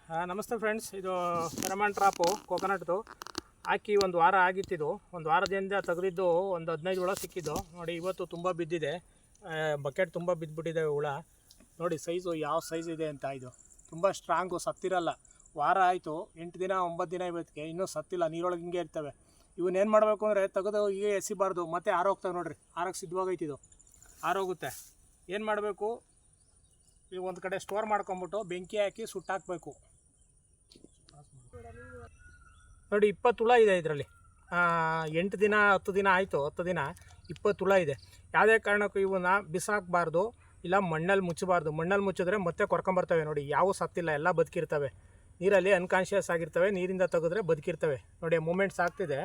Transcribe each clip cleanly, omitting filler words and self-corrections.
ನಮಸ್ತೆ ಫ್ರೆಂಡ್ಸ್, ಇದು ಫೆರಮಾನ್ ಟ್ರಾಪು ಕೋಕೋನಟ್ದು ಹಾಕಿ ಒಂದು ವಾರ ಆಗಿತ್ತಿದು. ಒಂದು ವಾರದಿಂದ ತೆಗೆದಿದ್ದು ಒಂದು 15 ಹುಳ ಸಿಕ್ಕಿದ್ದು ನೋಡಿ. ಇವತ್ತು ತುಂಬ ಬಿದ್ದಿದೆ, ಬಕೆಟ್ ತುಂಬ ಬಿದ್ದುಬಿಟ್ಟಿದೆ ಹುಳ ನೋಡಿ. ಸೈಜು ಯಾವ ಸೈಜ್ ಇದೆ ಅಂತ. ಇದು ತುಂಬ ಸ್ಟ್ರಾಂಗು, ಸತ್ತಿರಲ್ಲ. ವಾರ ಆಯಿತು, 8 ದಿನ 9 ದಿನ ಇವತ್ತಿಗೆ, ಇನ್ನೂ ಸತ್ತಿಲ್ಲ. ನೀರೊಳಗೆ ಹಿಂಗೆ ಇರ್ತವೆ. ಇವನ್ನೇನು ಮಾಡಬೇಕು ಅಂದರೆ ತೆಗೆದು ಹೀಗೆ ಎಸಿಬಾರ್ದು, ಮತ್ತೆ ಆರೋಗ್ತವೆ ನೋಡಿರಿ. ಆರೋಗ್ಯ ಸಿದ್ಧವಾಗೈತಿದು, ಆರೋಗುತ್ತೆ. ಏನು ಮಾಡಬೇಕು, ಈಗ ಒಂದು ಕಡೆ ಸ್ಟೋರ್ ಮಾಡ್ಕೊಂಬಿಟ್ಟು ಬೆಂಕಿ ಹಾಕಿ ಸುಟ್ಟಾಕಬೇಕು ನೋಡಿ. 20 ಹುಳ ಇದೆ ಇದರಲ್ಲಿ. 8 ದಿನ 10 ದಿನ ಆಯಿತು, 10 ದಿನ 20 ಹುಳ ಇದೆ. ಯಾವುದೇ ಕಾರಣಕ್ಕೂ ಇವನ್ನ ಬಿಸಾಕಬಾರ್ದು, ಇಲ್ಲ ಮಣ್ಣಲ್ಲಿ ಮುಚ್ಚಬಾರ್ದು. ಮಣ್ಣಲ್ಲಿ ಮುಚ್ಚಿದ್ರೆ ಮತ್ತೆ ಕೊರ್ಕೊಂಬರ್ತವೆ ನೋಡಿ. ಯಾವ ಸತ್ತಿಲ್ಲ, ಎಲ್ಲ ಬದುಕಿರ್ತವೆ. ನೀರಲ್ಲಿ ಅನ್ಕಾನ್ಷಿಯಸ್ ಆಗಿರ್ತವೆ, ನೀರಿಂದ ತೆಗೆದ್ರೆ ಬದುಕಿರ್ತವೆ ನೋಡಿ. ಮೂಮೆಂಟ್ಸ್ ಆಗ್ತಿದೆ.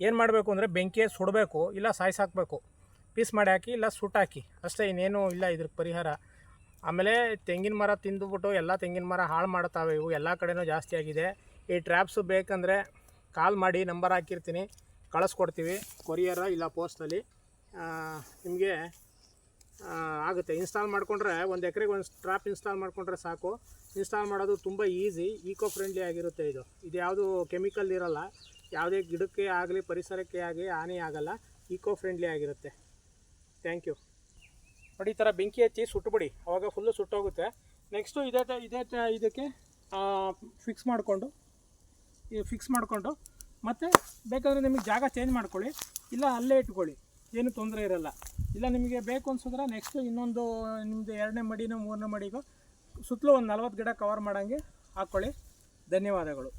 ಏನು ಮಾಡಬೇಕು ಅಂದರೆ ಬೆಂಕಿ ಸುಡಬೇಕು, ಇಲ್ಲ ಸಾಯಿಸಾಕಬೇಕು. ಪೀಸ್ ಮಾಡಿ ಹಾಕಿ, ಇಲ್ಲ ಸುಟ್ಟಾಕಿ ಅಷ್ಟೇ, ಇನ್ನೇನು ಇಲ್ಲ ಇದ್ರ ಪರಿಹಾರ. ಆಮೇಲೆ ತೆಂಗಿನ ಮರ ತಿಂದುಬಿಟ್ಟು ಎಲ್ಲ ತೆಂಗಿನ ಮರ ಹಾಳು ಮಾಡ್ತಾವೆ ಇವು. ಎಲ್ಲ ಕಡೆನೂ ಜಾಸ್ತಿ ಆಗಿದೆ. ಈ ಟ್ರ್ಯಾಪ್ಸು ಬೇಕಂದರೆ ಕಾಲ್ ಮಾಡಿ, ನಂಬರ್ ಹಾಕಿರ್ತೀನಿ, ಕಳಿಸ್ಕೊಡ್ತೀವಿ. ಕೊರಿಯರ ಇಲ್ಲ ಪೋಸ್ಟಲ್ಲಿ ನಿಮಗೆ ಆಗುತ್ತೆ. ಇನ್ಸ್ಟಾಲ್ ಮಾಡಿಕೊಂಡ್ರೆ, ಒಂದು ಎಕರೆಗೆ ಒಂದು ಟ್ರ್ಯಾಪ್ ಇನ್ಸ್ಟಾಲ್ ಮಾಡಿಕೊಂಡ್ರೆ ಸಾಕು. ಇನ್ಸ್ಟಾಲ್ ಮಾಡೋದು ತುಂಬ ಈಸಿ, ಈಕೋ ಫ್ರೆಂಡ್ಲಿ ಆಗಿರುತ್ತೆ. ಇದು ಯಾವುದು ಕೆಮಿಕಲ್ ಇರೋಲ್ಲ. ಯಾವುದೇ ಗಿಡಕ್ಕೆ ಆಗಲಿ ಪರಿಸರಕ್ಕೆ ಆಗಲಿ ಹಾನಿ ಆಗೋಲ್ಲ. ಈಕೋ ಫ್ರೆಂಡ್ಲಿ ಆಗಿರುತ್ತೆ. ಥ್ಯಾಂಕ್ ಯು ನೋಡಿ. ಈ ಥರ ಬೆಂಕಿ ಹಚ್ಚಿ ಸುಟ್ಟುಬಿಡಿ, ಆವಾಗ ಫುಲ್ಲು ಸುಟ್ಟೋಗುತ್ತೆ. ನೆಕ್ಸ್ಟು ಇದಕ್ಕೆ ಫಿಕ್ಸ್ ಮಾಡಿಕೊಂಡು ಮತ್ತು ಬೇಕಾದರೆ ನಿಮಗೆ ಜಾಗ ಚೇಂಜ್ ಮಾಡ್ಕೊಳ್ಳಿ, ಇಲ್ಲ ಅಲ್ಲೇ ಇಟ್ಕೊಳ್ಳಿ, ಏನು ತೊಂದರೆ ಇರೋಲ್ಲ. ಇಲ್ಲ ನಿಮಗೆ ಬೇಕು ಅನ್ಸಿದ್ರೆ ನೆಕ್ಸ್ಟು ಇನ್ನೊಂದು ನಿಮ್ಮದು 2ನೇ ಮಡಿನೋ 3ನೇ ಮಡಿಗೋ ಸುತ್ತಲೂ ಒಂದು 40 ಗಿಡ ಕವರ್ ಮಾಡೋಂಗೆ ಹಾಕ್ಕೊಳ್ಳಿ. ಧನ್ಯವಾದಗಳು.